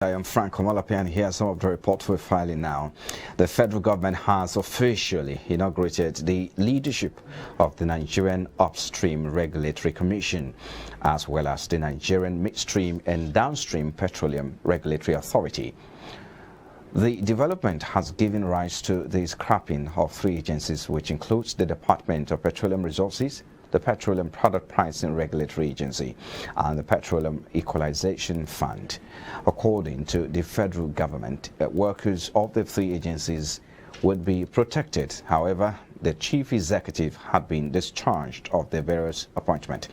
I am Frank Omalapi, and here are some of the reports we're filing now. The federal government has officially inaugurated the leadership of the Nigerian Upstream Regulatory Commission, as well as the Nigerian Midstream and Downstream Petroleum Regulatory Authority. The development has given rise to the scrapping of three agencies, which includes the Department of Petroleum Resources, the Petroleum Product Pricing Regulatory Agency, and the Petroleum Equalization Fund. According to the federal government, workers of the three agencies would be protected. However, the chief executive had been discharged of their various appointments.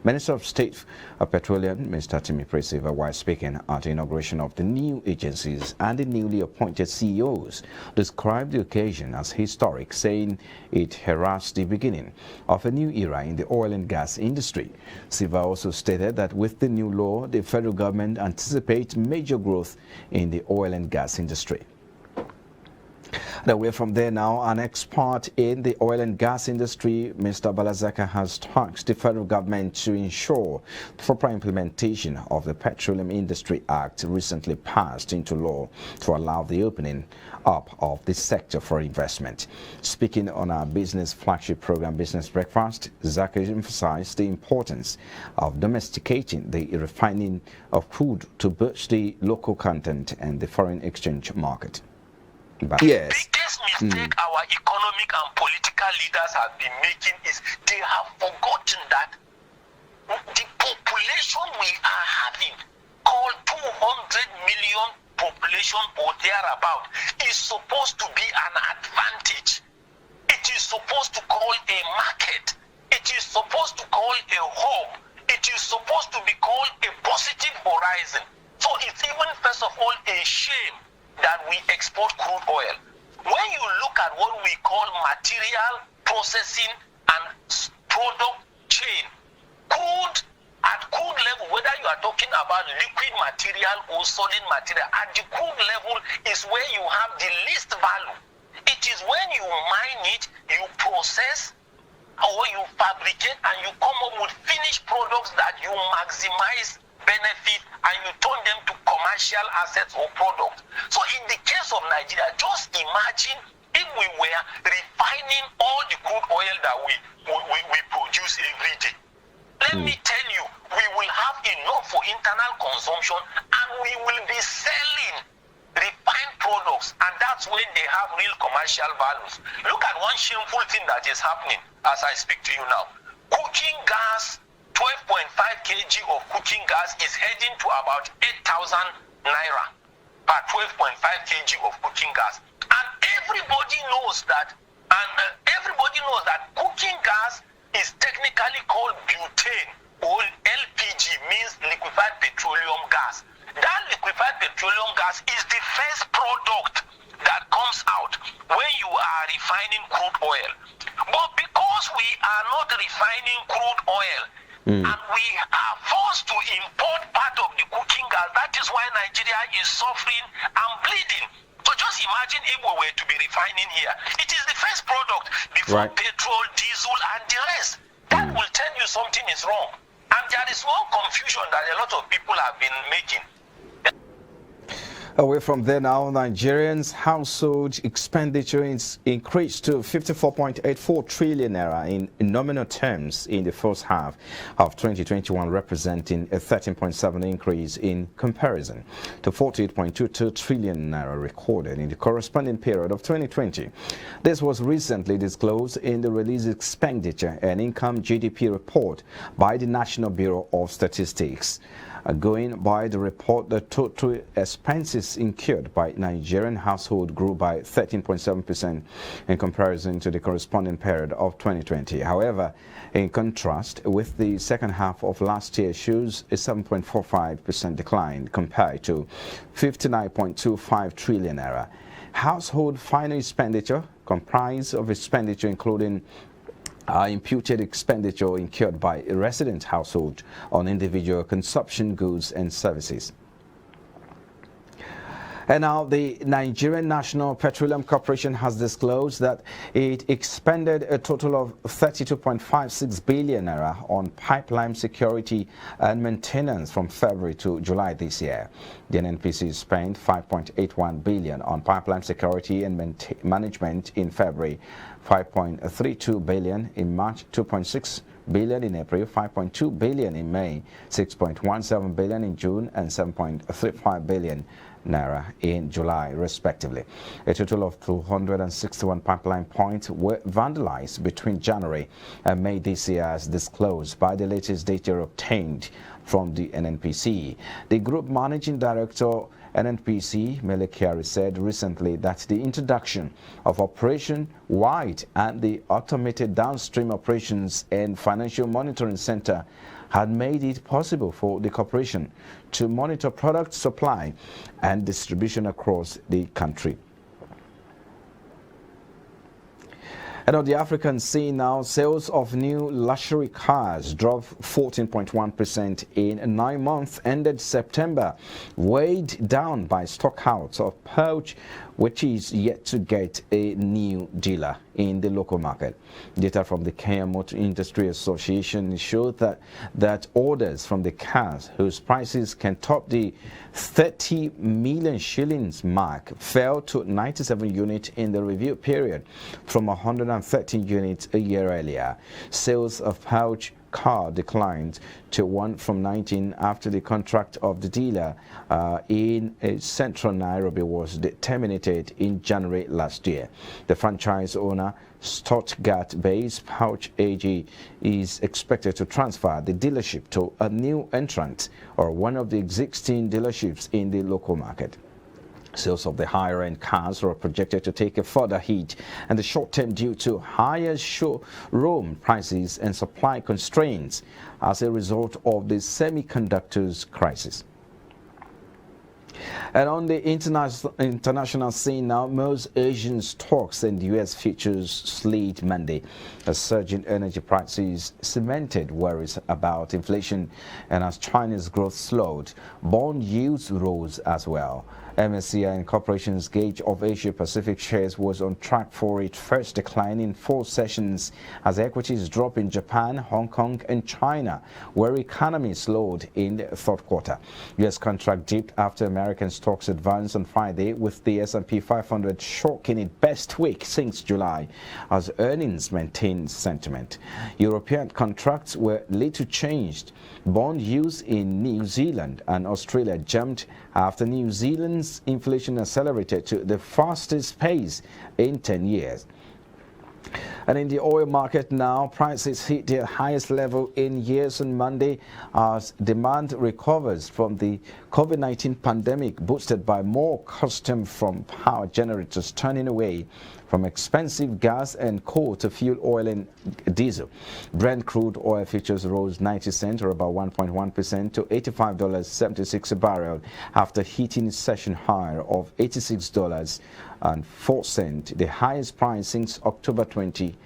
Minister of State of Petroleum, Mr. Timi Presiva, while speaking at the inauguration of the new agencies and the newly appointed CEOs, described the occasion as historic, saying it heralds the beginning of a new era in the oil and gas industry. Siva also stated that with the new law, the federal government anticipates major growth in the oil and gas industry. And away from there now, an expert in the oil and gas industry, Mr. Balazaka, has tasked the federal government to ensure proper implementation of the Petroleum Industry Act recently passed into law to allow the opening up of this sector for investment. Speaking on our business flagship program, Business Breakfast, Zaka emphasized the importance of domesticating the refining of crude to boost the local content and the foreign exchange market. But yes. The biggest mistake our economic and political leaders have been making is they have forgotten that the population we are having, called 200 million population or thereabout, is supposed to be an advantage. It is supposed to call a market. It is supposed to call a hub. It is supposed to be called a positive horizon. So it's even first of all a shame that we export crude oil. When you look at what we call material processing and product chain, crude at crude level, whether you are talking about liquid material or solid material, at the crude level is where you have the least value. It is when you mine it, you process, or you fabricate, and you come up with finished products that you maximize benefit and you turn them to commercial assets or products. So in the case of Nigeria, just imagine if we were refining all the crude oil that we produce every day. Let me tell you, we will have enough for internal consumption and we will be selling refined products, and that's when they have real commercial values. Look at one shameful thing that is happening as I speak to you now. Cooking gas, 12.5 kg of cooking gas is heading to about 8,000 naira per 12.5 kg of cooking gas. And everybody knows that, cooking gas is technically called butane, or LPG, means liquefied petroleum gas. That liquefied petroleum gas is the first product that comes out when you are refining crude oil. But because we are not refining crude oil, and we are forced to import part of the cooking gas, that is why Nigeria is suffering and bleeding. So just imagine if we were to be refining here. It is the first product before petrol, diesel, and the rest. That will tell you something is wrong. And there is one confusion that a lot of people have been making. Away from there now, Nigerians' household expenditure increased to 54.84 trillion naira in nominal terms in the first half of 2021, representing a 13.7% increase in comparison to 48.22 trillion naira recorded in the corresponding period of 2020. This was recently disclosed in the released Expenditure and Income GDP report by the National Bureau of Statistics. Going by the report, the total expenses incurred by Nigerian household grew by 13.7% in comparison to the corresponding period of 2020. However, in contrast with the second half of last year, shows a 7.45% decline compared to 59.25 trillion naira. Household final expenditure comprised of expenditure including imputed expenditure incurred by a resident household on individual consumption goods and services. And now the Nigerian National Petroleum Corporation has disclosed that it expended a total of 32.56 billion naira on pipeline security and maintenance from February to July this year. The NNPC spent 5.81 billion on pipeline security and management in February, 5.32 billion in March, 2.6 billion in April, 5.2 billion in May, 6.17 billion in June, and 7.35 billion naira in July, respectively. A total of 261 pipeline points were vandalized between January and May this year, as disclosed by the latest data obtained from the NNPC. The Group Managing Director NNPC, Melekari, said recently that the introduction of operation-wide and the automated downstream operations and financial monitoring center had made it possible for the corporation to monitor product supply and distribution across the country. And on the African scene now, sales of new luxury cars dropped 14.1% in 9 months ended September, weighed down by stockouts of PORSCHE, which is yet to get a new dealer in the local market. Data from the Kenya Motor Industry Association showed that orders from the cars whose prices can top the 30 million shillings mark fell to 97 units in the review period from 113 units a year earlier. Sales of PORSCHE car declined to 1 from 19 after the contract of the dealer in central Nairobi was terminated in January last year. The franchise owner, Stuttgart-based PORSCHE AG, is expected to transfer the dealership to a new entrant or one of the existing dealerships in the local market. Sales of the higher-end cars are projected to take a further hit in the short term due to higher showroom prices and supply constraints as a result of the semiconductors crisis. And on the international scene now, most Asian stocks and US futures slid Monday. A surge in energy prices cemented worries about inflation, and as China's growth slowed, bond yields rose as well. MSCI Incorporation's gauge of Asia Pacific shares was on track for its first decline in 4 sessions as equities dropped in Japan, Hong Kong and China, where economies slowed in the third quarter. US contract dipped after American stocks advanced on Friday, with the S&P 500 shocking its best week since July as earnings maintained sentiment. European contracts were little changed. Bond yields in New Zealand and Australia jumped after New Zealand's inflation accelerated to the fastest pace in 10 years. And in the oil market now, prices hit their highest level in years on Monday as demand recovers from the COVID-19 pandemic, boosted by more custom from power generators turning away from expensive gas and coal to fuel oil and diesel. Brent crude oil futures rose 90 cents, or about 1.1%, to $85.76 a barrel after hitting a session high of $86.04, the highest price since October 2018.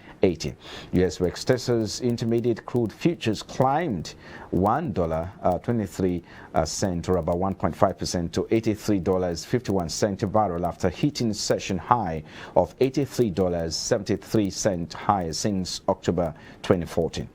US West Texas Intermediate crude futures climbed $1.23, or about 1.5%, to $83.51 a barrel after hitting a session high of $83.73 high since October 2014.